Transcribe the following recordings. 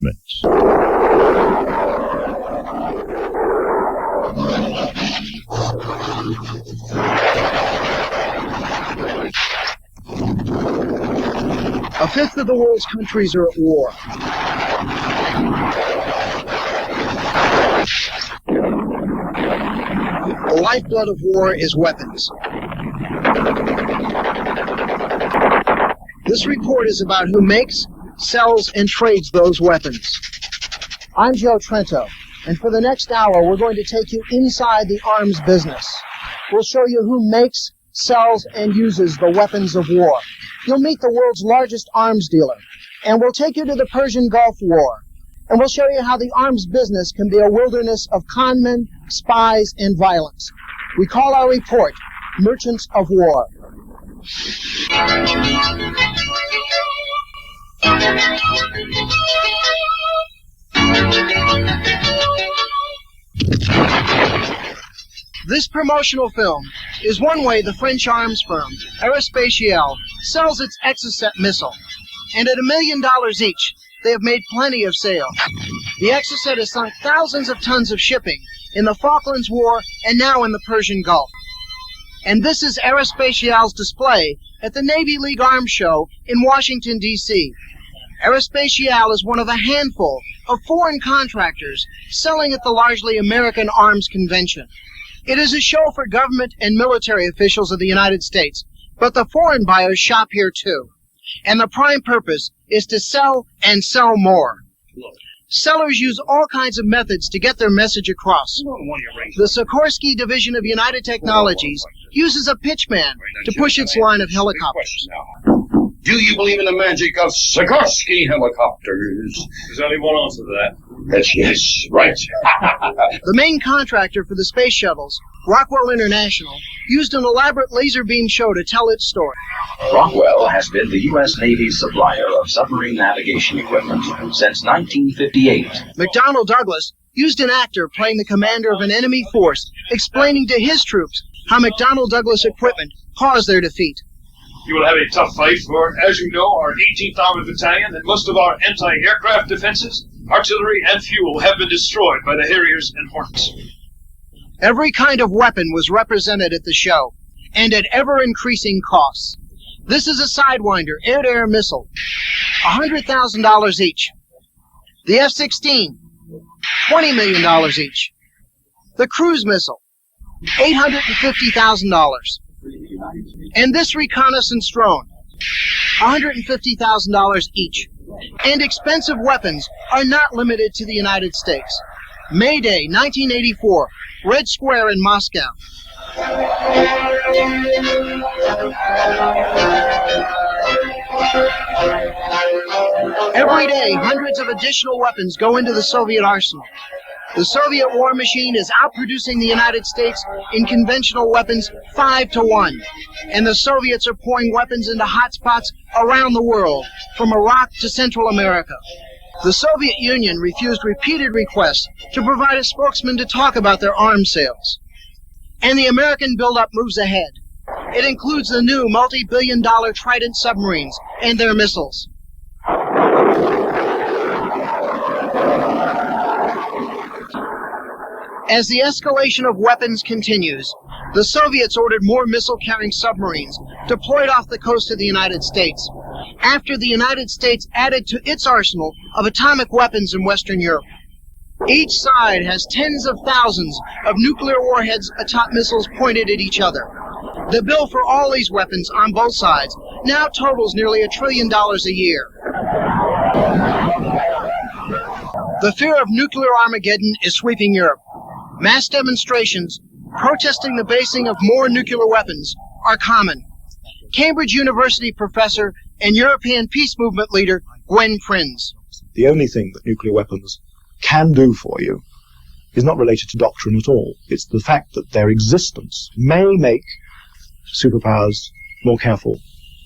A fifth of the world's countries are at war. The lifeblood of war is weapons. This report is about who makes, sells, and trades those weapons. I'm Joe Trento, and for the next hour, we're going to take you inside the arms business. We'll show you who makes, sells, and uses the weapons of war. You'll meet the world's largest arms dealer, and we'll take you to the Persian Gulf War, and we'll show you how the arms business can be a wilderness of conmen, spies, and violence. We call our report Merchants of War. This promotional film is one way the French arms firm, Aerospatiale, sells its Exocet missile. And at $1 million each, they have made plenty of sale. The Exocet has sunk thousands of tons of shipping in the Falklands War and now in the Persian Gulf. And this is Aerospatiale's display at the Navy League Arms Show in Washington, D.C. Aerospatiale is one of a handful of foreign contractors selling at the largely American Arms Convention. It is a show for government and military officials of the United States, but the foreign buyers shop here too. And the prime purpose is to sell and sell more. Sellers use all kinds of methods to get their message across. The Sikorsky division of United Technologies uses a pitchman to push its line of helicopters. Do you believe in the magic of Sikorsky helicopters? There's only one answer to that. Yes, right. The main contractor for the space shuttles, Rockwell International, used an elaborate laser beam show to tell its story. Rockwell has been the U.S. Navy's supplier of submarine navigation equipment since 1958. McDonnell Douglas used an actor playing the commander of an enemy force, explaining to his troops how McDonnell Douglas equipment caused their defeat. You will have a tough fight, for, as you know, our 18th Armored Battalion and most of our anti-aircraft defenses, artillery, and fuel have been destroyed by the Harriers and Hornets. Every kind of weapon was represented at the show, and at ever-increasing costs. This is a Sidewinder air-to-air missile, $100,000 each. The F-16, $20 million each. The cruise missile, $850,000. And this reconnaissance drone, $150,000 each. And expensive weapons are not limited to the United States. May Day, 1984, Red Square in Moscow. Every day, hundreds of additional weapons go into the Soviet arsenal. The Soviet war machine is outproducing the United States in conventional weapons 5-1. And the Soviets are pouring weapons into hotspots around the world, from Iraq to Central America. The Soviet Union refused repeated requests to provide a spokesman to talk about their arms sales. And the American buildup moves ahead. It includes the new multi-billion-dollar Trident submarines and their missiles. As the escalation of weapons continues, the Soviets ordered more missile-carrying submarines deployed off the coast of the United States, after the United States added to its arsenal of atomic weapons in Western Europe. Each side has tens of thousands of nuclear warheads atop missiles pointed at each other. The bill for all these weapons on both sides now totals nearly $1 trillion a year. The fear of nuclear Armageddon is sweeping Europe. Mass demonstrations protesting the basing of more nuclear weapons are common. Cambridge University professor and European peace movement leader Gwen Prinz. The only thing that nuclear weapons can do for you is not related to doctrine at all. It's the fact that their existence may make superpowers more careful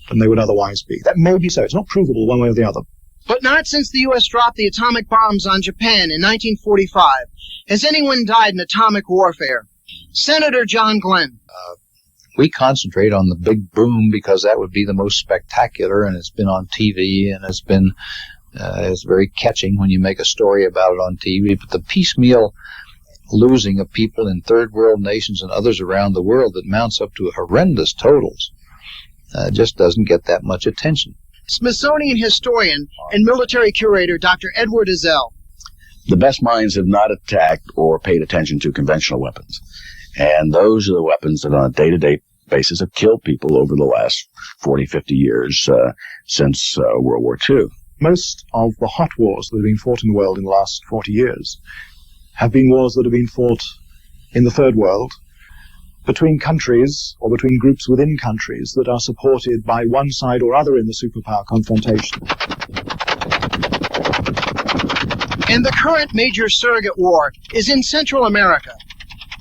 than they would otherwise be. That may be so. It's not provable one way or the other. But not since the U.S. dropped the atomic bombs on Japan in 1945 has anyone died in atomic warfare. Senator John Glenn. We concentrate on the big boom because that would be the most spectacular, and it's been on TV and it's been It's very catching when you make a story about it on TV, but the piecemeal losing of people in third world nations and others around the world that mounts up to horrendous totals just doesn't get that much attention. Smithsonian historian and military curator Dr. Edward Ezell. The best minds have not attacked or paid attention to conventional weapons. And those are the weapons that on a day-to-day basis have killed people over the last 40, 50 years since World War II. Most of the hot wars that have been fought in the world in the last 40 years have been wars that have been fought in the third world between countries or between groups within countries that are supported by one side or other in the superpower confrontation. And the current major surrogate war is in Central America.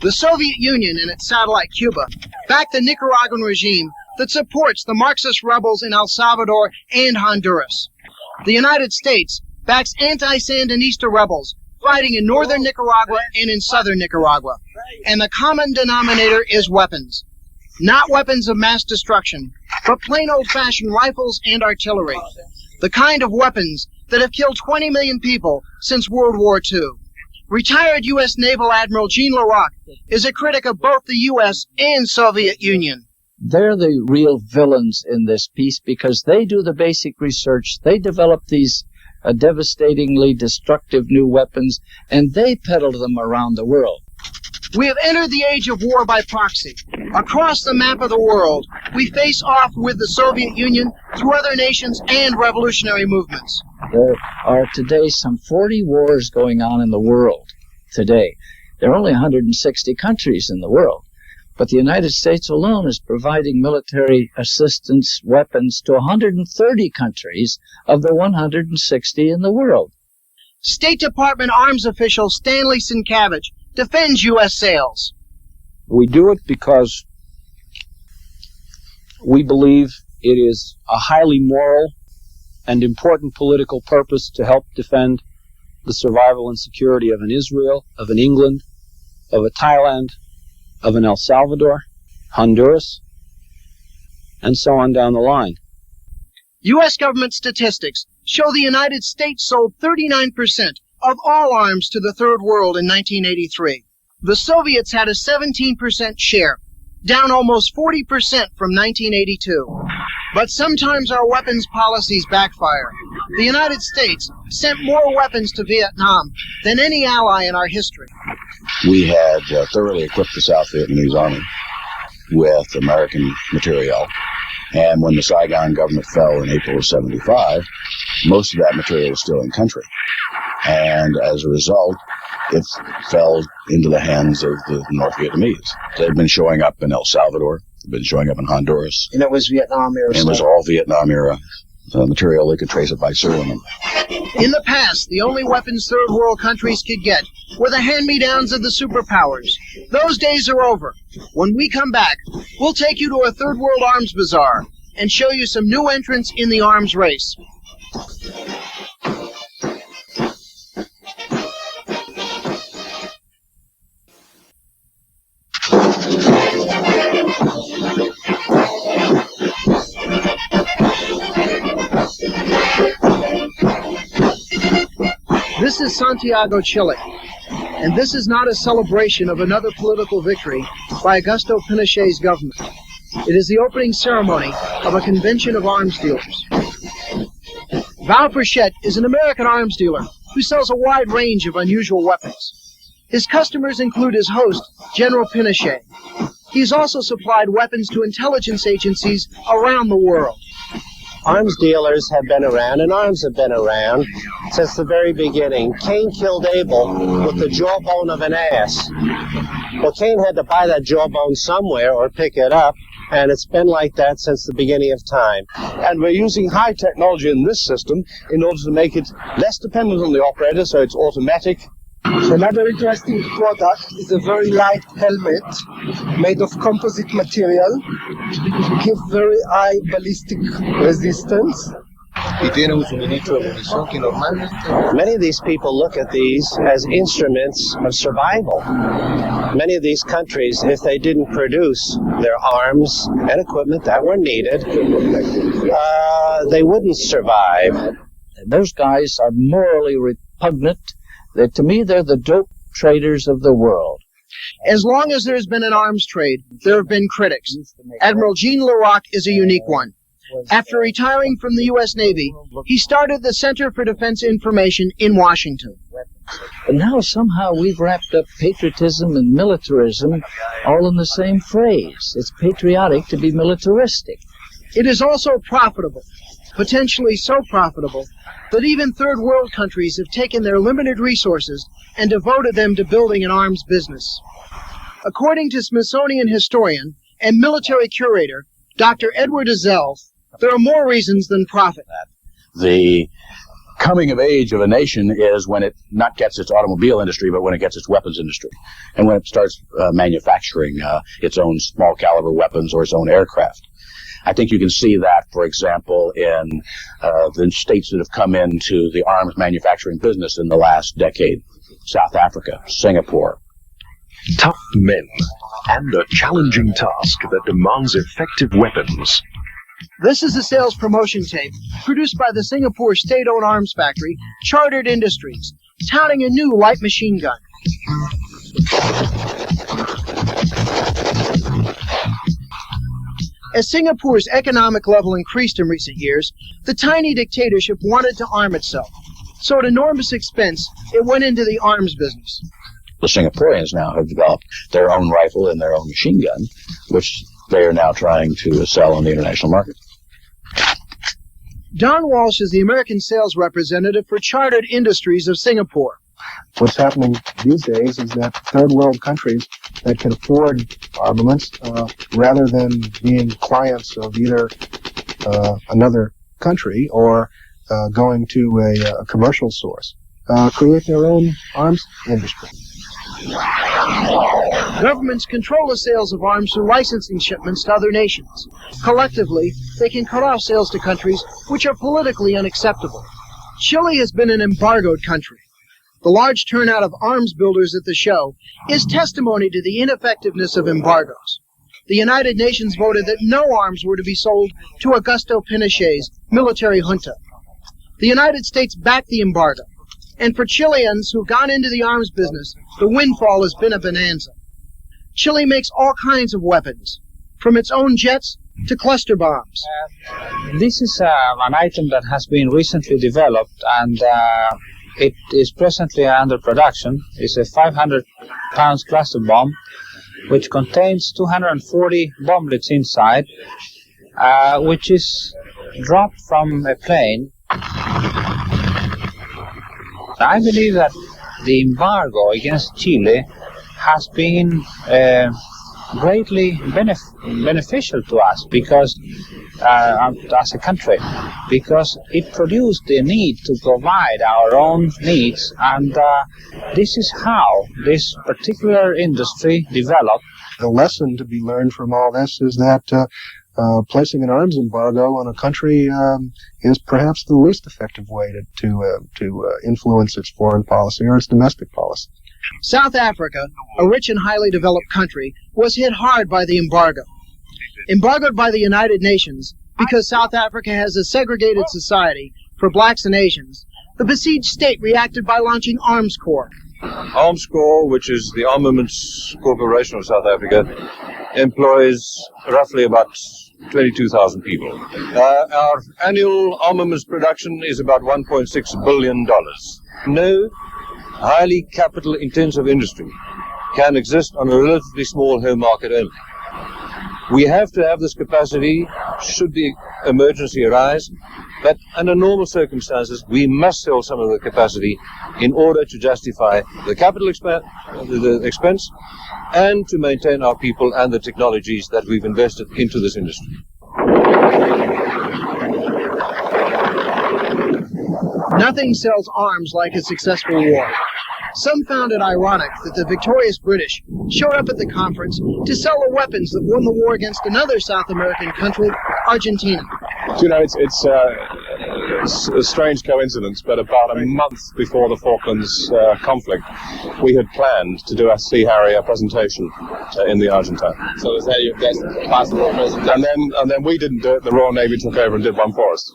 The Soviet Union and its satellite Cuba back the Nicaraguan regime that supports the Marxist rebels in El Salvador and Honduras. The United States backs anti-Sandinista rebels fighting in northern Nicaragua and in southern Nicaragua. And the common denominator is weapons. Not weapons of mass destruction, but plain old-fashioned rifles and artillery. The kind of weapons that have killed 20 million people since World War II. Retired U.S. Naval Admiral Jean Larocque is a critic of both the U.S. and Soviet Union. They're the real villains in this piece because they do the basic research. They develop these devastatingly destructive new weapons, and they peddle them around the world. We have entered the age of war by proxy. Across the map of the world, we face off with the Soviet Union through other nations and revolutionary movements. There are today some 40 wars going on in the world today. There are only 160 countries in the world, but the United States alone is providing military assistance weapons to 130 countries of the 160 in the world. State Department arms official Stanley Sienkiewicz defends U.S. sales. We do it because we believe it is a highly moral and important political purpose to help defend the survival and security of an Israel, of an England, of a Thailand, of an El Salvador, Honduras, and so on down the line. U.S. government statistics show the United States sold 39% of all arms to the Third World in 1983. The Soviets had a 17% share, down almost 40% from 1982. But sometimes our weapons policies backfire. The United States sent more weapons to Vietnam than any ally in our history. We had thoroughly equipped the South Vietnamese Army with American material, and when the Saigon government fell in April of '75, most of that material was still in country. And as a result, it fell into the hands of the North Vietnamese. They've been showing up in El Salvador, they've been showing up in Honduras. And it was Vietnam era. And it was all Vietnam era material. They could trace it by serial number. In the past, the only weapons third world countries could get were the hand-me-downs of the superpowers. Those days are over. When we come back, we'll take you to a third world arms bazaar and show you some new entrants in the arms race. This is Santiago, Chile, and this is not a celebration of another political victory by Augusto Pinochet's government. It is the opening ceremony of a convention of arms dealers. Val Frechette is an American arms dealer who sells a wide range of unusual weapons. His customers include his host, General Pinochet. He's also supplied weapons to intelligence agencies around the world. Arms dealers have been around, and arms have been around since the very beginning. Cain killed Abel with the jawbone of an ass. Well, Cain had to buy that jawbone somewhere or pick it up, and it's been like that since the beginning of time. And we're using high technology in this system in order to make it less dependent on the operator, so it's automatic. Another interesting product is a very light helmet made of composite material, give very high ballistic resistance. Many of these people look at these as instruments of survival. Many of these countries, if they didn't produce their arms and equipment that were needed, they wouldn't survive. Those guys are morally repugnant. To me, they're the dope traders of the world. As long as there's been an arms trade, there have been critics. Admiral Jean Leroc is a unique one. After retiring from the U.S. Navy, he started the Center for Defense Information in Washington. But now somehow we've wrapped up patriotism and militarism all in the same phrase. It's patriotic to be militaristic. It is also profitable, potentially so profitable, that even third world countries have taken their limited resources and devoted them to building an arms business. According to Smithsonian historian and military curator Dr. Edward Ezell, there are more reasons than profit. The coming of age of a nation is when it not gets its automobile industry, but when it gets its weapons industry, and when it starts manufacturing its own small caliber weapons or its own aircraft. I think you can see that, for example, in the states that have come into the arms manufacturing business in the last decade. South Africa, Singapore. Tough men and a challenging task that demands effective weapons. This is a sales promotion tape produced by the Singapore state-owned arms factory, Chartered Industries, touting a new light machine gun. As Singapore's economic level increased in recent years, the tiny dictatorship wanted to arm itself. So at enormous expense, it went into the arms business. The Singaporeans now have developed their own rifle and their own machine gun, which they are now trying to sell on the international market. Don Walsh is the American sales representative for Chartered Industries of Singapore. What's happening these days is that third world countries that can afford armaments, rather than being clients of either another country or going to a commercial source, create their own arms industry. Governments control the sales of arms through licensing shipments to other nations. Collectively, they can cut off sales to countries which are politically unacceptable. Chile has been an embargoed country. The large turnout of arms builders at the show is testimony to the ineffectiveness of embargoes. The United Nations voted that no arms were to be sold to Augusto Pinochet's military junta. The United States backed the embargo. And for Chileans who've gone into the arms business, the windfall has been a bonanza. Chile makes all kinds of weapons, from its own jets to cluster bombs. This is an item that has been recently developed, and it is presently under production. It's a 500-pound cluster bomb, which contains 240 bomblets inside, which is dropped from a plane. I believe that the embargo against Chile has been greatly beneficial to us because, as a country, because it produced the need to provide our own needs, and this is how this particular industry developed. The lesson to be learned from all this is that placing an arms embargo on a country is perhaps the least effective way to influence its foreign policy or its domestic policy. South Africa, a rich and highly developed country, was hit hard by the embargo. Embargoed by the United Nations because South Africa has a segregated society for blacks and Asians, the besieged state reacted by launching Arms Corps. Arms Corps, which is the Armaments Corporation of South Africa, employs roughly about 22,000 people. Our annual armaments production is about $1.6 billion. No highly capital-intensive industry can exist on a relatively small home market only. We have to have this capacity should the emergency arise, but under normal circumstances we must sell some of the capacity in order to justify the capital expense and to maintain our people and the technologies that we've invested into this industry. Nothing sells arms like a successful war. Some found it ironic that the victorious British showed up at the conference to sell the weapons that won the war against another South American country, Argentina. You know, it's a strange coincidence, but about a month before the Falklands conflict, we had planned to do a Sea Harrier presentation in the Argentine. So is that your best possible presentation? And then we didn't do it. The Royal Navy took over and did one for us.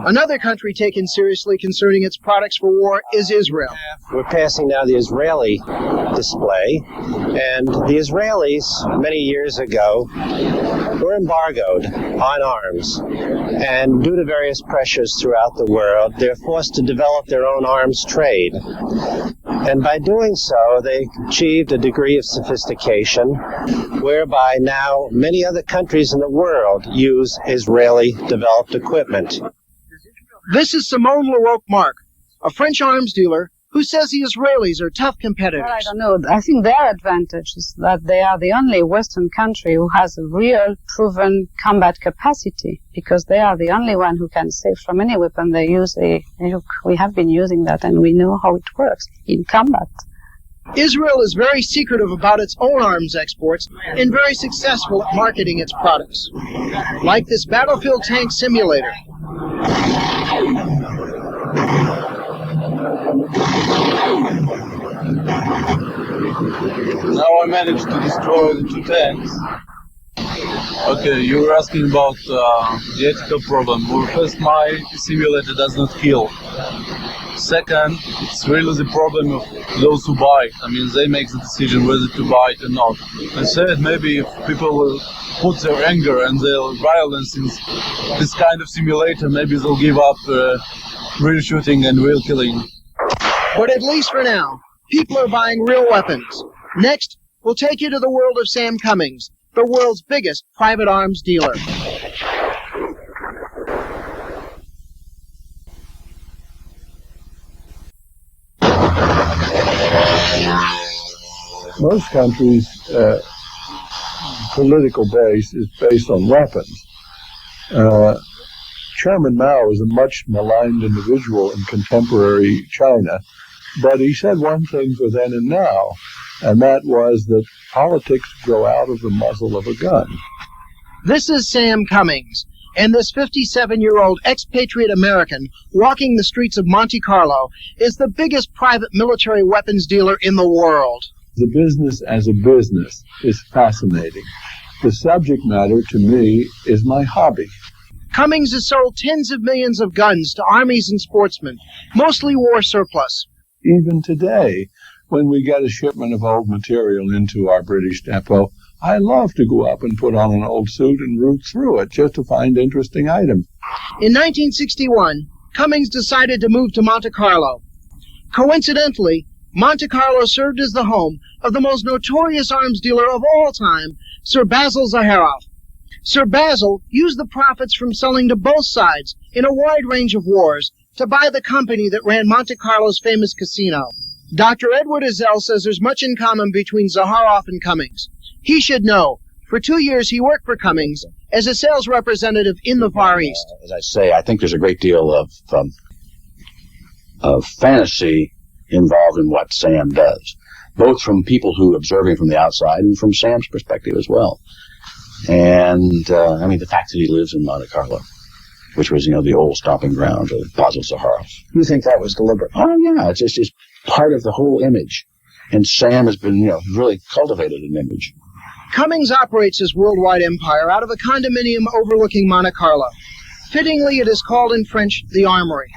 Another country taken seriously concerning its products for war is Israel. We're passing now the Israeli display, and the Israelis, many years ago, were embargoed on arms. And due to various pressures throughout the world, they're forced to develop their own arms trade. And by doing so, they achieved a degree of sophistication whereby now many other countries in the world use Israeli-developed equipment. This is Simone Leroux-Marc, a French arms dealer who says the Israelis are tough competitors. Well, I don't know. I think their advantage is that they are the only Western country who has a real proven combat capacity, because they are the only one who can say from any weapon they use we have been using that and we know how it works in combat. Israel is very secretive about its own arms exports and very successful at marketing its products. Like this battlefield tank simulator. Now I managed to destroy the 2 tanks. Okay, you were asking about the ethical problem. Well, first, my simulator does not kill. Second, it's really the problem of those who buy it. I mean, they make the decision whether to buy it or not. And third, maybe if people will put their anger and their violence in this kind of simulator, maybe they'll give up real shooting and real killing. But at least for now, people are buying real weapons. Next, we'll take you to the world of Sam Cummings, the world's biggest private arms dealer. Most countries' political base is based on weapons. Chairman Mao is a much maligned individual in contemporary China, but he said one thing for then and now, and that was that politics grow out of the muzzle of a gun. This is Sam Cummings, and this 57-year-old expatriate American walking the streets of Monte Carlo is the biggest private military weapons dealer in the world. The business as a business is fascinating. The subject matter, to me, is my hobby. Cummings has sold tens of millions of guns to armies and sportsmen, mostly war surplus. Even today, when we get a shipment of old material into our British depot, I love to go up and put on an old suit and root through it just to find interesting items. In 1961, Cummings decided to move to Monte Carlo. Coincidentally, Monte Carlo served as the home of the most notorious arms dealer of all time, Sir Basil Zaharoff. Sir Basil used the profits from selling to both sides in a wide range of wars to buy the company that ran Monte Carlo's famous casino. Dr. Edward Ezell says there's much in common between Zaharoff and Cummings. He should know. For 2 years, he worked for Cummings as a sales representative in the Far East. As I say, I think there's a great deal of fantasy involved in what Sam does, both from people who observe him from the outside and from Sam's perspective as well. And, I mean, the fact that he lives in Monte Carlo, which was, the old stomping ground of Basil Zaharoff. You think that was deliberate? Oh, yeah, it's just part of the whole image. And Sam has been, really cultivated an image. Cummings operates his worldwide empire out of a condominium overlooking Monte Carlo. Fittingly, it is called in French, the Armory.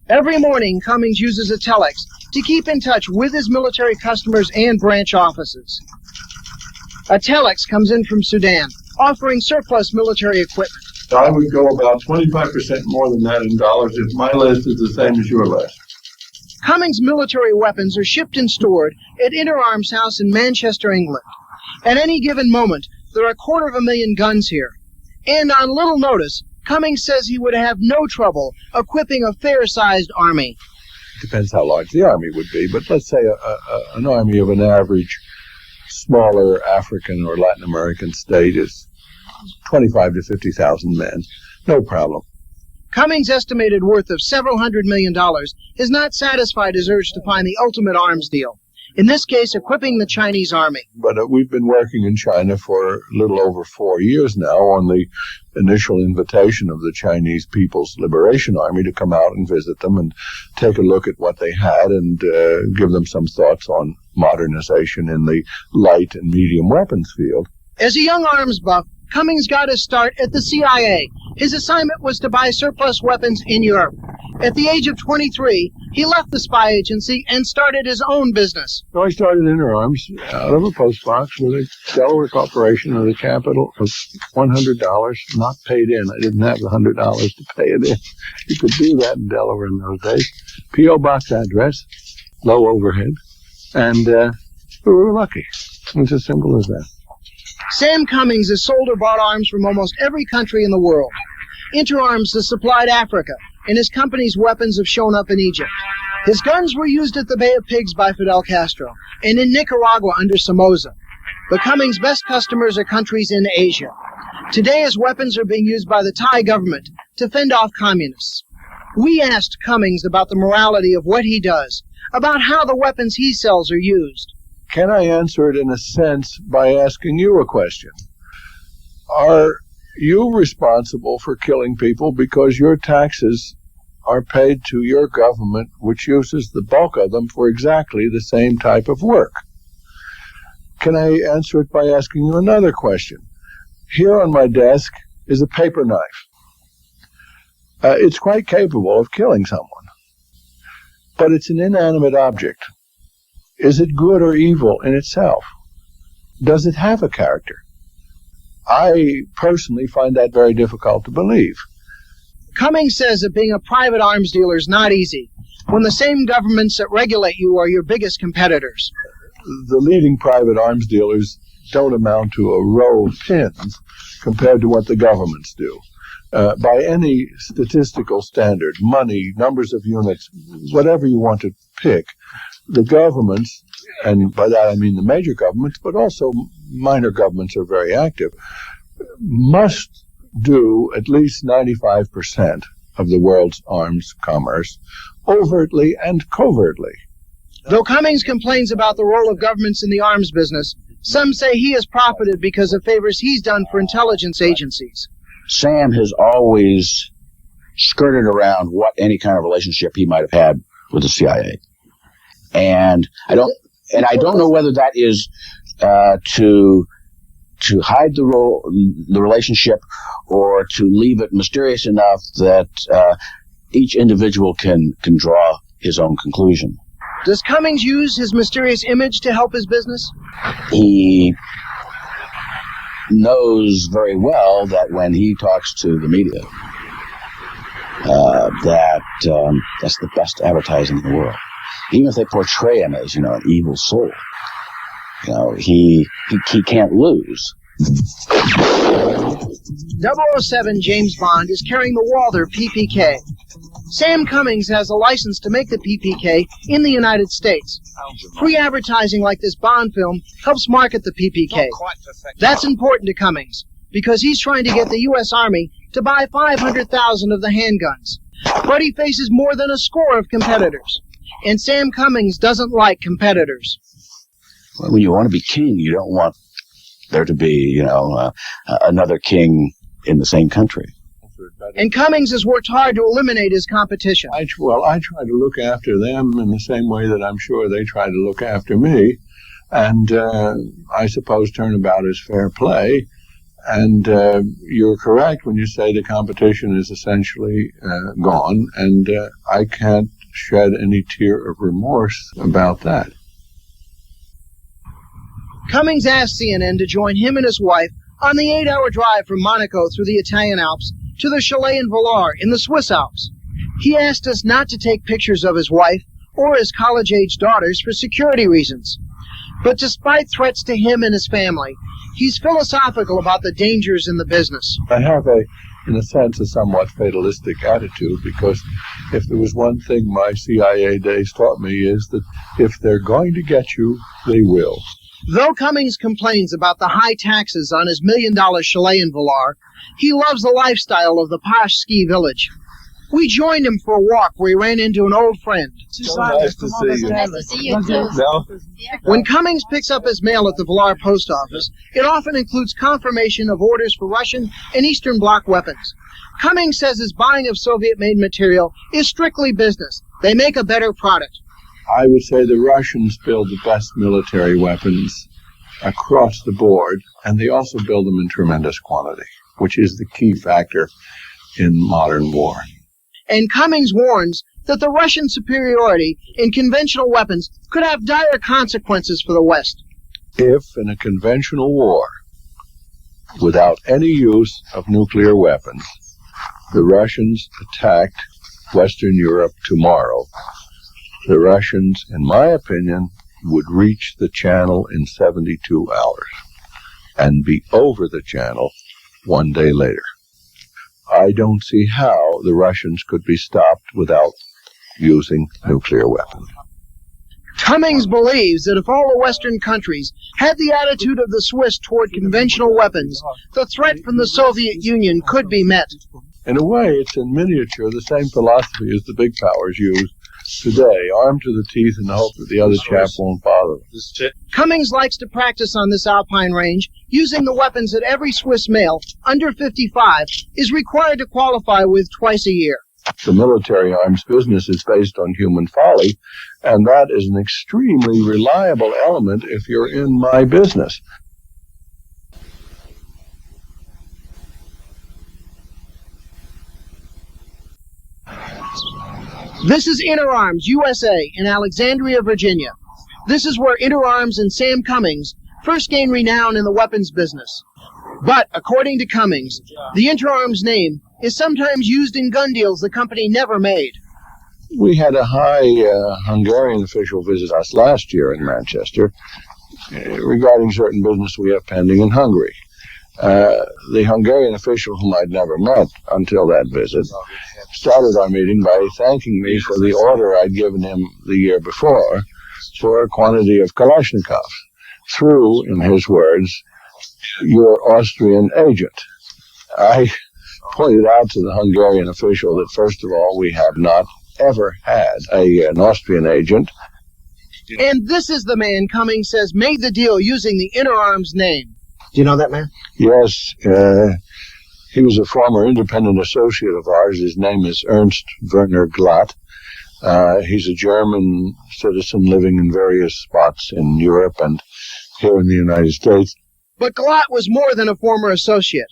Every morning, Cummings uses a telex to keep in touch with his military customers and branch offices. A telex comes in from Sudan, offering surplus military equipment. I would go about 25% more than that in dollars if my list is the same as your list. Cummings' military weapons are shipped and stored at Interarms House in Manchester, England. At any given moment, there are 250,000 guns here. And on little notice, Cummings says he would have no trouble equipping a fair-sized army. Depends how large the army would be, but let's say an army of an average smaller African or Latin American state is 25 to 50,000 men. No problem. Cummings' estimated worth of several $100 million has not satisfied his urge to find the ultimate arms deal. in this case equipping the Chinese army. But we've been working in China for a little over 4 years now on the initial invitation of the Chinese People's Liberation Army to come out and visit them and take a look at what they had and give them some thoughts on modernization in the light and medium weapons field. As a young arms buff, Cummings got his start at the CIA. His assignment was to buy surplus weapons in Europe. At the age of 23, he left the spy agency and started his own business. So I started Interarms out of a post box with a Delaware corporation with a capital of $100, not paid in. I didn't have the $100 to pay it in. You could do that in Delaware in those days. P.O. box address, low overhead, and we were lucky. It's as simple as that. Sam Cummings has sold or bought arms from almost every country in the world. Interarms has supplied Africa, and his company's weapons have shown up in Egypt. His guns were used at the Bay of Pigs by Fidel Castro, and in Nicaragua under Somoza. But Cummings' best customers are countries in Asia. Today his weapons are being used by the Thai government to fend off communists. We asked Cummings about the morality of what he does, about how the weapons he sells are used. Can I answer it in a sense by asking you a question? Are you responsible for killing people because your taxes are paid to your government, which uses the bulk of them for exactly the same type of work? Can I answer it by asking you another question? Here on my desk is a paper knife. It's quite capable of killing someone, but it's an inanimate object. Is it good or evil in itself? Does it have a character? I personally find that very difficult to believe. Cummings says that being a private arms dealer is not easy, when the same governments that regulate you are your biggest competitors. The leading private arms dealers don't amount to a row of pins compared to what the governments do. By any statistical standard, money, numbers of units, whatever you want to pick, the governments, and by that I mean the major governments, but also minor governments are very active, must do at least 95% of the world's arms commerce, overtly and covertly. Though Cummings complains about the role of governments in the arms business, some say he has profited because of favors he's done for intelligence agencies. Sam has always skirted around what any kind of relationship he might have had with the CIA. And I don't know whether that is to hide the relationship or to leave it mysterious enough that each individual can draw his own conclusion. Does Cummings use his mysterious image to help his business? He knows very well that when he talks to the media, that's the best advertising in the world. Even if they portray him as, an evil soul, he can't lose. 007 James Bond is carrying the Walther PPK. Sam Cummings has a license to make the PPK in the United States. Free advertising like this Bond film helps market the PPK. That's important to Cummings, because he's trying to get the U.S. Army to buy 500,000 of the handguns. But he faces more than a score of competitors. And Sam Cummings doesn't like competitors. Well, when you want to be king, you don't want there to be, another king in the same country. And Cummings has worked hard to eliminate his competition. I try to look after them in the same way that I'm sure they try to look after me. And I suppose turnabout is fair play. And you're correct when you say the competition is essentially gone. And I can't shed any tear of remorse about that. Cummings asked CNN to join him and his wife on the 8-hour drive from Monaco through the Italian Alps to the chalet in Villars in the Swiss Alps. He asked us not to take pictures of his wife or his college-age daughters for security reasons. But despite threats to him and his family, he's philosophical about the dangers in the business. I have in a sense, a somewhat fatalistic attitude, because if there was one thing my CIA days taught me is that if they're going to get you, they will. Though Cummings complains about the high taxes on his $1 million chalet in Villars, he loves the lifestyle of the posh ski village. We joined him for a walk where he ran into an old friend. So nice to see you. Nice to see you too. No? When Cummings picks up his mail at the Villar post office, it often includes confirmation of orders for Russian and Eastern Bloc weapons. Cummings says his buying of Soviet-made material is strictly business. They make a better product. I would say the Russians build the best military weapons across the board, and they also build them in tremendous quantity, which is the key factor in modern war. And Cummings warns that the Russian superiority in conventional weapons could have dire consequences for the West. If in a conventional war, without any use of nuclear weapons, the Russians attacked Western Europe tomorrow, the Russians, in my opinion, would reach the Channel in 72 hours and be over the Channel one day later. I don't see how the Russians could be stopped without using nuclear weapons. Cummings believes that if all the Western countries had the attitude of the Swiss toward conventional weapons, the threat from the Soviet Union could be met. In a way, it's in miniature the same philosophy as the big powers use today, armed to the teeth in the hope that the other chap won't bother them. Cummings likes to practice on this alpine range using the weapons that every Swiss male under 55 is required to qualify with twice a year. The military arms business is based on human folly, and that is an extremely reliable element if you're in my business. This is Interarms USA in Alexandria, Virginia. This is where Interarms and Sam Cummings first gained renown in the weapons business. But, according to Cummings, the Interarms name is sometimes used in gun deals the company never made. We had a high Hungarian official visit us last year in Manchester regarding certain business we have pending in Hungary. The Hungarian official, whom I'd never met until that visit, started our meeting by thanking me for the order I'd given him the year before for a quantity of Kalashnikovs through, in his words, your Austrian agent. I pointed out to the Hungarian official that, first of all, we have not ever had an Austrian agent. And this is the man Cummings says made the deal using the Interarms name. Do you know that man? Yes, he was a former independent associate of ours. His name is Ernst Werner Glatt. He's a German citizen living in various spots in Europe and here in the United States. But Glatt was more than a former associate.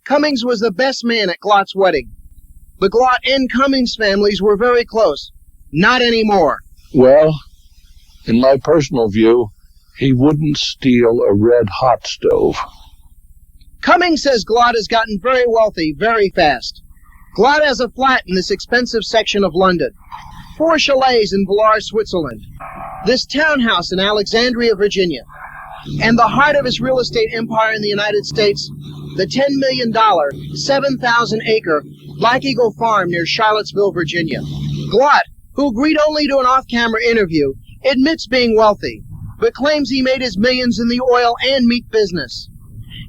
Cummings was the best man at Glatt's wedding. The Glatt and Cummings families were very close. Not anymore. Well, in my personal view, he wouldn't steal a red hot stove. Cummings says Glatt has gotten very wealthy very fast. Glatt has a flat in this expensive section of London, 4 chalets in Villar, Switzerland, this townhouse in Alexandria, Virginia, and the heart of his real estate empire in the United States, the $10 million, 7,000-acre Black Eagle Farm near Charlottesville, Virginia. Glatt, who agreed only to an off-camera interview, admits being wealthy, but claims he made his millions in the oil and meat business.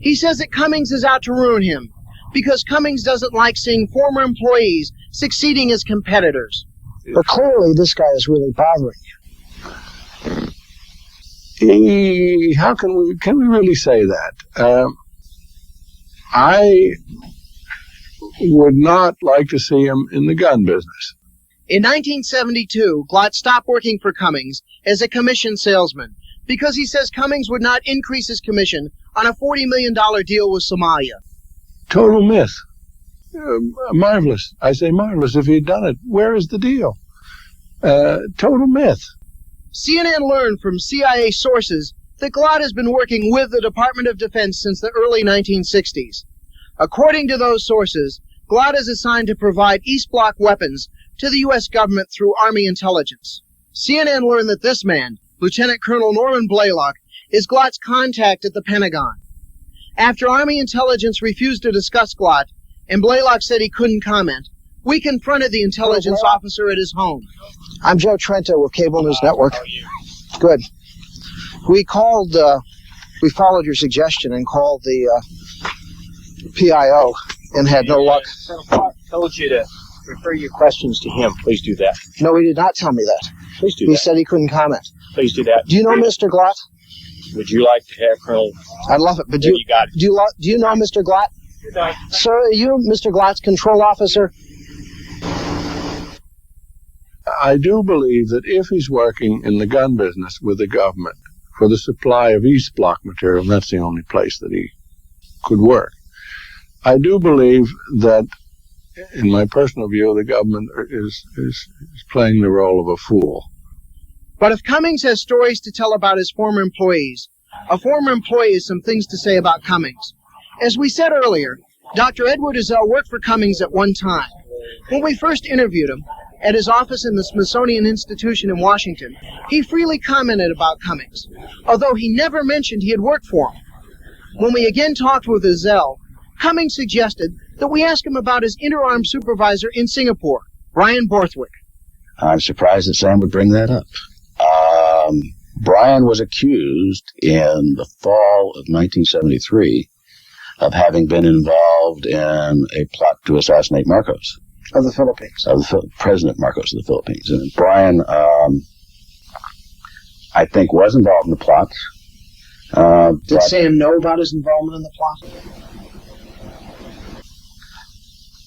He says that Cummings is out to ruin him, because Cummings doesn't like seeing former employees succeeding as competitors. But clearly this guy is really bothering you. How can we really say that? I would not like to see him in the gun business. In 1972, Glatt stopped working for Cummings as a commission salesman because he says Cummings would not increase his commission on a $40 million deal with Somalia. Total myth. Marvelous. I say marvelous. If he'd done it, where is the deal? Total myth. CNN learned from CIA sources that Glatt has been working with the Department of Defense since the early 1960s. According to those sources, Glatt is assigned to provide East Bloc weapons to the U.S. government through Army intelligence. CNN learned that this man, Lieutenant Colonel Norman Blaylock, is Glatt's contact at the Pentagon. After Army intelligence refused to discuss Glatt, and Blaylock said he couldn't comment, we confronted the intelligence officer at his home. I'm Joe Trento with Cable News Network. Good. We called, we followed your suggestion and called the PIO and had no luck. Told you to refer your questions to him. Please do that. No, he did not tell me that. Please do He that. said he couldn't comment. Please do that. Do you know Mr. Glott? Would you like to have Colonel? I'd love it, but There you got it. do you know Mr. Glott? Sir, are you Mr. Glott's control officer? I do believe that if he's working in the gun business with the government for the supply of East Bloc material, that's the only place that he could work. I do believe that, in my personal view, the government is playing the role of a fool. But if Cummings has stories to tell about his former employees, a former employee has some things to say about Cummings. As we said earlier, Dr. Edward Ezell worked for Cummings at one time. When we first interviewed him at his office in the Smithsonian Institution in Washington, he freely commented about Cummings, although he never mentioned he had worked for him. When we again talked with Ezell, Cummings suggested that we ask him about his interarm supervisor in Singapore, Brian Borthwick. I'm surprised that Sam would bring that up. Brian was accused in the fall of 1973 of having been involved in a plot to assassinate Marcos. Of the Philippines. Of the President Marcos of the Philippines. And Brian, I think, was involved in the plot. Did Sam know about his involvement in the plot?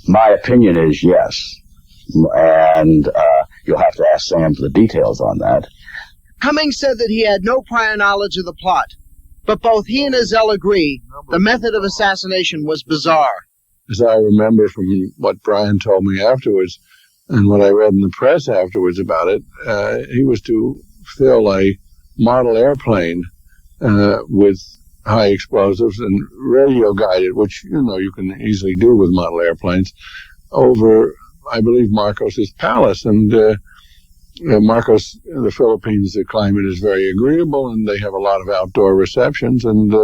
My opinion is yes. And you'll have to ask Sam for the details on that. Cummings said that he had no prior knowledge of the plot, but both he and Ezell agree the method of assassination was bizarre. As I remember from what Brian told me afterwards and what I read in the press afterwards about it, he was to fill a model airplane with high explosives and radio guided, which, you know, you can easily do with model airplanes, over, I believe, Marcos's palace. And Marcos, the Philippines, the climate is very agreeable, and they have a lot of outdoor receptions. And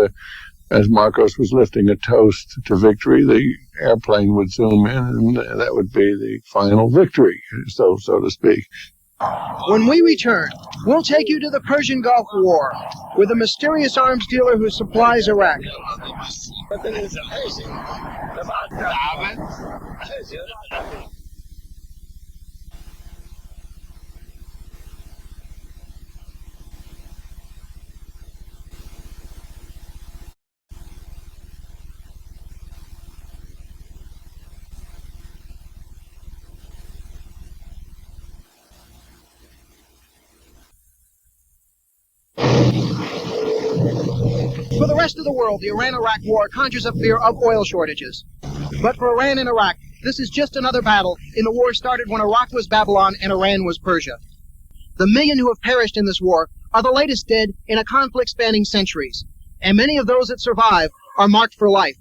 as Marcos was lifting a toast to victory, the airplane would zoom in, and that would be the final victory, so to speak. When we return, we'll take you to the Persian Gulf War with a mysterious arms dealer who supplies Iraq. For the rest of the world, the Iran-Iraq war conjures up fear of oil shortages. But for Iran and Iraq, this is just another battle in the war started when Iraq was Babylon and Iran was Persia. The million who have perished in this war are the latest dead in a conflict spanning centuries, and many of those that survive are marked for life.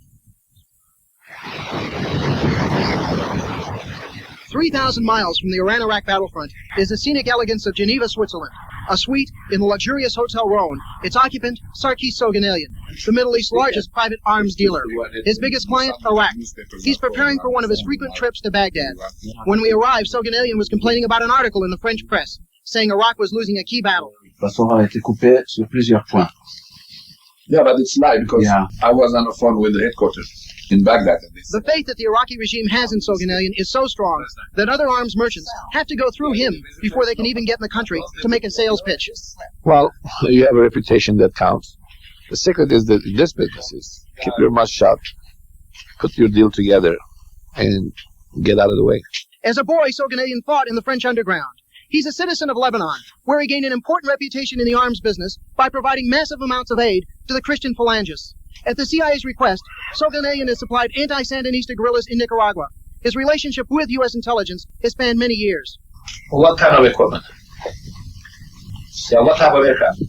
3,000 miles from the Iran-Iraq battlefront is the scenic elegance of Geneva, Switzerland. A suite in the luxurious Hotel Rhone. Its occupant, Sarkis Soganelian, the Middle East's largest private arms dealer. His biggest client, Iraq. He's preparing for one of his frequent trips to Baghdad. When we arrived, Soganelian was complaining about an article in the French press, saying Iraq was losing a key battle. Yeah, but it's live because I was on the phone with the headquarters in Baghdad. The faith that the Iraqi regime has in Soganelian is so strong that other arms merchants have to go through him before they can even get in the country to make a sales pitch. Well, you have a reputation that counts. The secret is that in this business is keep your mouth shut, put your deal together, and get out of the way. As a boy, Soganelian fought in the French underground. He's a citizen of Lebanon, where he gained an important reputation in the arms business by providing massive amounts of aid to the Christian phalangists. At the CIA's request, Soganelian has supplied anti-Sandinista guerrillas in Nicaragua. His relationship with U.S. intelligence has spanned many years. What kind of equipment? Yeah, what type of aircraft?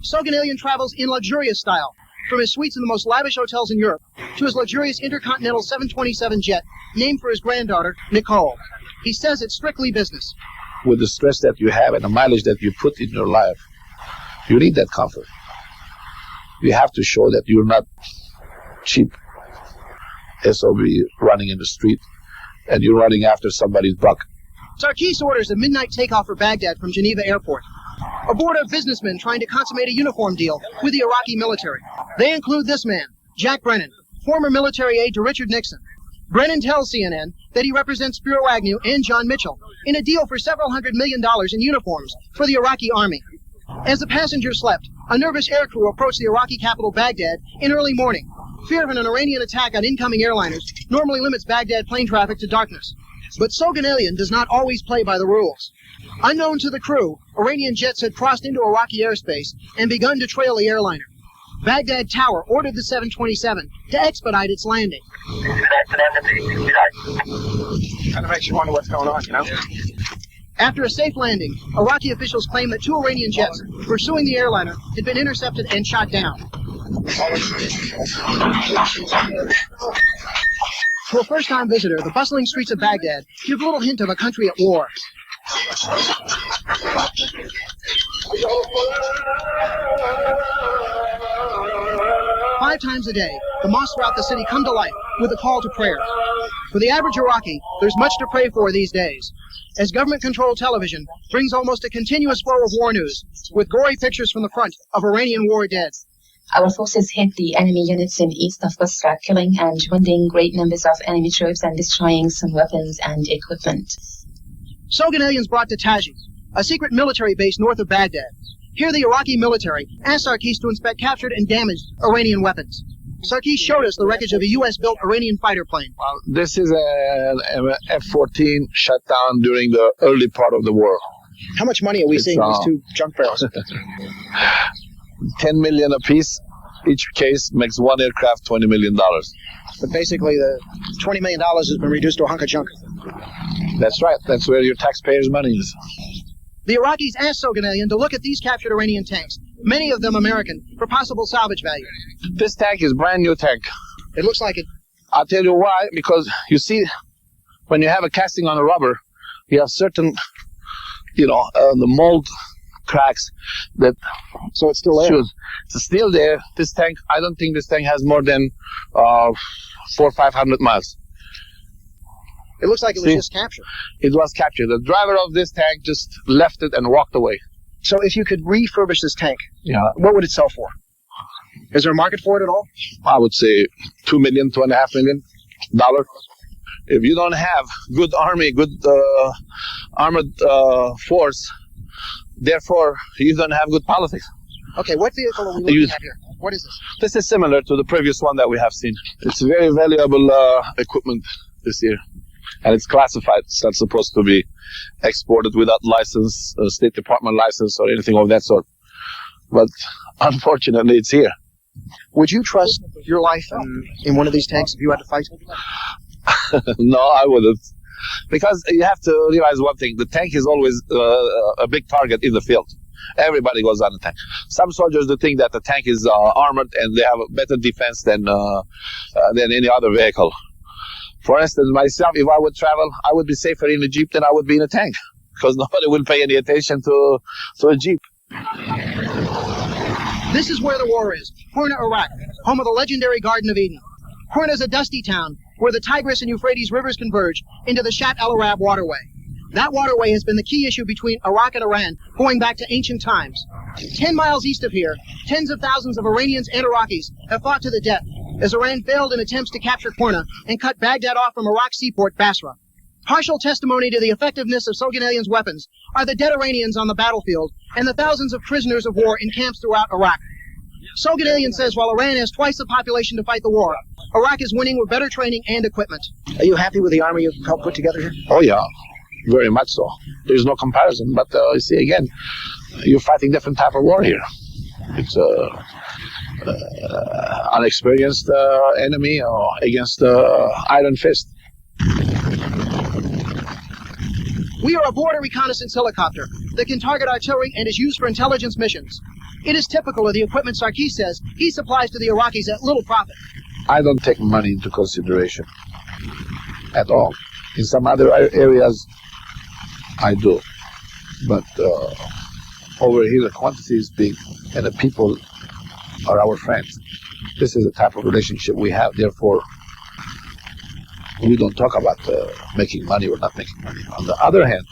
Soganelian travels in luxurious style, from his suites in the most lavish hotels in Europe to his luxurious intercontinental 727 jet, named for his granddaughter, Nicole. He says it's strictly business. With the stress that you have and the mileage that you put in your life, you need that comfort. You have to show that you're not cheap SOB running in the street and you're running after somebody's buck. Sarkis orders a midnight takeoff for Baghdad from Geneva Airport. Aboard are businessmen trying to consummate a uniform deal with the Iraqi military. They include this man, Jack Brennan, former military aide to Richard Nixon. Brennan tells CNN that he represents Spiro Agnew and John Mitchell in a deal for several $100 million in uniforms for the Iraqi army. As the passengers slept, a nervous aircrew approached the Iraqi capital Baghdad in early morning. Fear of an Iranian attack on incoming airliners normally limits Baghdad plane traffic to darkness. But Soganalian does not always play by the rules. Unknown to the crew, Iranian jets had crossed into Iraqi airspace and begun to trail the airliner. Baghdad Tower ordered the 727 to expedite its landing. Kind of makes you wonder what's going on, you know? After a safe landing, Iraqi officials claimed that 2 Iranian jets pursuing the airliner had been intercepted and shot down. To a first-time visitor, the bustling streets of Baghdad give little hint of a country at war. 5 times a day, the mosques throughout the city come to life with a call to prayer. For the average Iraqi, there's much to pray for these days, as government-controlled television brings almost a continuous flow of war news, with gory pictures from the front of Iranian war dead. Our forces hit the enemy units in east of Basra, killing and wounding great numbers of enemy troops and destroying some weapons and equipment. Soganalians brought to Taji, a secret military base north of Baghdad. Here the Iraqi military asked Sarkis to inspect captured and damaged Iranian weapons. Sarkis showed us the wreckage of a U.S.-built Iranian fighter plane. Well, this is an F-14 shut down during the early part of the war. How much money are we seeing in these 2 junk barrels? 10 million apiece. Each case makes one aircraft $20 million. But basically, the $20 million has been reduced to a hunk of junk. That's right. That's where your taxpayers' money is. The Iraqis asked Soganalian to look at these captured Iranian tanks, many of them American, for possible salvage value. This tank is brand new tank. It looks like it. I'll tell you why. Because you see, when you have a casting on a rubber, you have certain, the mold cracks that. So it's still there. It's still there. This tank, I don't think this tank has more than 400 or 500 miles. It looks like it was just captured. It was captured. The driver of this tank just left it and walked away. So if you could refurbish this tank, what would it sell for? Is there a market for it at all? I would say $2 million, $2.5 million. If you don't have good army, good armored force, therefore you don't have good politics. Okay, what vehicle are we looking at here? What is this? This is similar to the previous one that we have seen. It's very valuable equipment this year. And it's classified. It's not supposed to be exported without license, State Department license, or anything of that sort. But unfortunately, it's here. Would you trust your life in one of these tanks if you had to fight? No, I wouldn't. Because you have to realize one thing. The tank is always a big target in the field. Everybody goes on the tank. Some soldiers do think that the tank is armored and they have a better defense than any other vehicle. For instance, myself, if I would travel, I would be safer in a Jeep than I would be in a tank, because nobody will pay any attention to a Jeep. This is where the war is, Hurna, Iraq, home of the legendary Garden of Eden. Hurna is a dusty town where the Tigris and Euphrates rivers converge into the Shat al-Arab waterway. That waterway has been the key issue between Iraq and Iran going back to ancient times. 10 miles east of here, tens of thousands of Iranians and Iraqis have fought to the death as Iran failed in attempts to capture Hurna and cut Baghdad off from Iraq's seaport, Basra. Partial testimony to the effectiveness of Soganalian's weapons are the dead Iranians on the battlefield and the thousands of prisoners of war in camps throughout Iraq. Soganalian says while Iran has twice the population to fight the war, Iraq is winning with better training and equipment. Are you happy with the army you've helped put together here? Oh, yeah. Very much so. There's no comparison. But you see, again, you're fighting different type of war here. It's unexperienced enemy against iron fist. We are aboard a reconnaissance helicopter that can target artillery and is used for intelligence missions. It is typical of the equipment Sarkis says he supplies to the Iraqis at little profit. I don't take money into consideration at all. In some other areas, I do. But over here, the quantity is big, and the people are our friends. This is the type of relationship we have. Therefore, we don't talk about making money or not making money. On the other hand,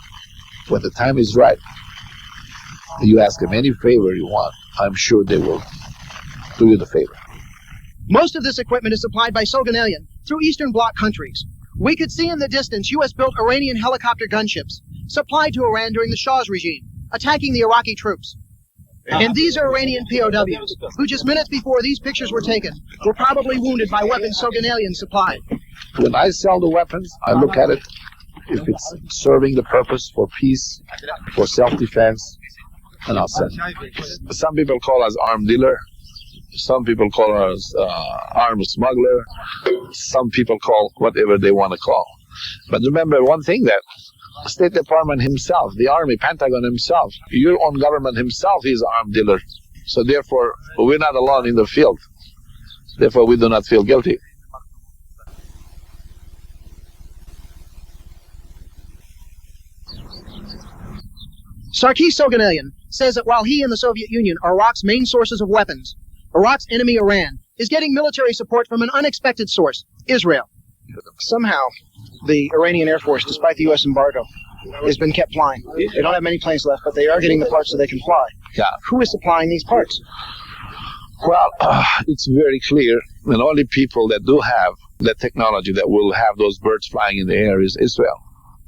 when the time is right, you ask them any favor you want, I'm sure they will do you the favor. Most of this equipment is supplied by Soganalian through Eastern Bloc countries. We could see in the distance U.S.-built Iranian helicopter gunships supplied to Iran during the Shah's regime, attacking the Iraqi troops. And these are Iranian POWs, who just minutes before these pictures were taken, were probably wounded by weapons Soganalian supplied. When I sell the weapons, I look at it if it's serving the purpose for peace, for self-defense, and I'll sell it. Some people call us arm dealer. Some people call us arms smuggler. Some people call whatever they want to call. But remember one thing, that the State Department himself, the Army, Pentagon himself, your own government himself is arm dealer. So therefore, we're not alone in the field. Therefore, we do not feel guilty. Sarkis Soganalian says that while he and the Soviet Union are Iraq's main sources of weapons, Iraq's enemy Iran is getting military support from an unexpected source, Israel. Somehow, the Iranian Air Force, despite the U.S. embargo, has been kept flying. They don't have many planes left, but they are getting the parts so they can fly. Yeah. Who is supplying these parts? Well, it's very clear, and only people that do have that technology that will have those birds flying in the air is Israel.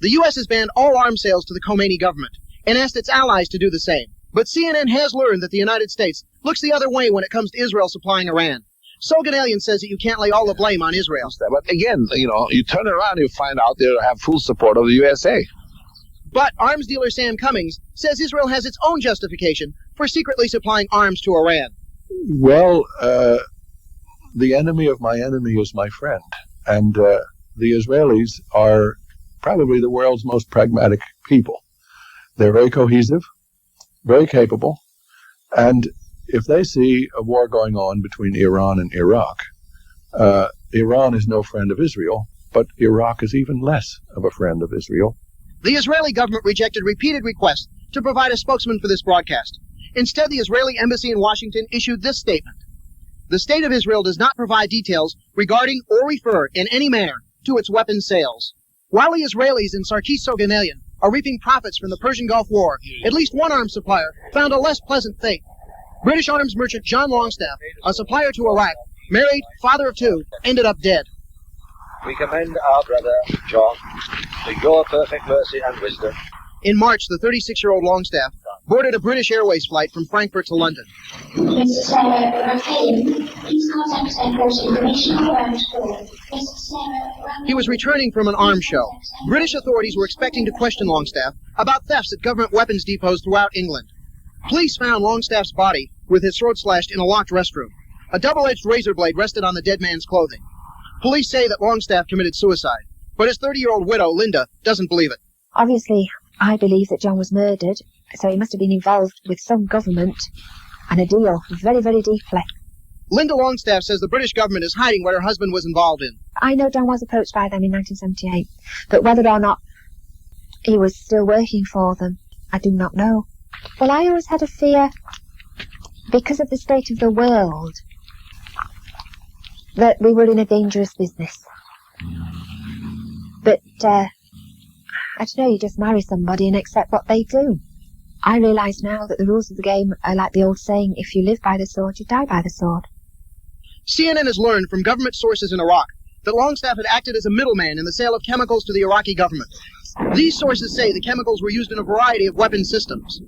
The U.S. has banned all arms sales to the Khomeini government and asked its allies to do the same. But CNN has learned that the United States looks the other way when it comes to Israel supplying Iran. Soganalian says that you can't lay all the blame on Israel. But again, you turn around, you find out they have full support of the USA. But arms dealer Sam Cummings says Israel has its own justification for secretly supplying arms to Iran. Well, the enemy of my enemy is my friend. And the Israelis are probably the world's most pragmatic people. They're very cohesive, very capable, and if they see a war going on between Iran and Iraq, Iran is no friend of Israel, but Iraq is even less of a friend of Israel. The Israeli government rejected repeated requests to provide a spokesman for this broadcast. Instead, the Israeli embassy in Washington issued this statement. The State of Israel does not provide details regarding or refer in any manner to its weapons sales. While the Israelis and Sarkis Soganalian are reaping profits from the Persian Gulf War, at least one arms supplier found a less pleasant fate. British arms merchant John Longstaff, a supplier to Iraq, married, father of two, ended up dead. We commend our brother, John, to your perfect mercy and wisdom. In March, the 36-year-old Longstaff boarded a British Airways flight from Frankfurt to London. Mr. Sarah Raphael, please contact airport information around call. Mr. Sarah. He was returning from an arms show. British authorities were expecting to question Longstaff about thefts at government weapons depots throughout England. Police found Longstaff's body with his throat slashed in a locked restroom. A double-edged razor blade rested on the dead man's clothing. Police say that Longstaff committed suicide, but his 30-year-old widow, Linda, doesn't believe it. Obviously, I believe that John was murdered, so he must have been involved with some government and a deal very, very deeply. Linda Longstaff says the British government is hiding what her husband was involved in. I know John was approached by them in 1978, but whether or not he was still working for them, I do not know. Well, I always had a fear, because of the state of the world, that we were in a dangerous business. But, I don't know, you just marry somebody and accept what they do. I realise now that the rules of the game are like the old saying, if you live by the sword, you die by the sword. CNN has learned from government sources in Iraq that Longstaff had acted as a middleman in the sale of chemicals to the Iraqi government. These sources say the chemicals were used in a variety of weapon systems.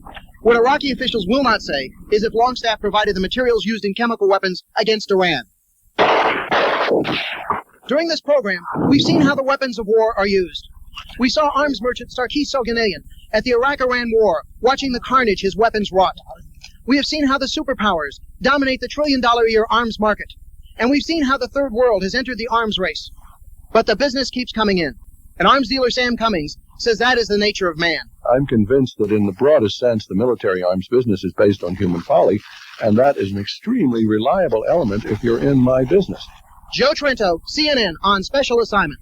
What Iraqi officials will not say is if Longstaff provided the materials used in chemical weapons against Iran. During this program, we've seen how the weapons of war are used. We saw arms merchant Sarkis Soganalian at the Iraq-Iran war, watching the carnage his weapons wrought. We have seen how the superpowers dominate the trillion-dollar-a-year arms market. And we've seen how the third world has entered the arms race. But the business keeps coming in. And arms dealer Sam Cummings says that is the nature of man. I'm convinced that in the broadest sense, the military arms business is based on human folly, and that is an extremely reliable element if you're in my business. Joe Trento, CNN, on special assignment.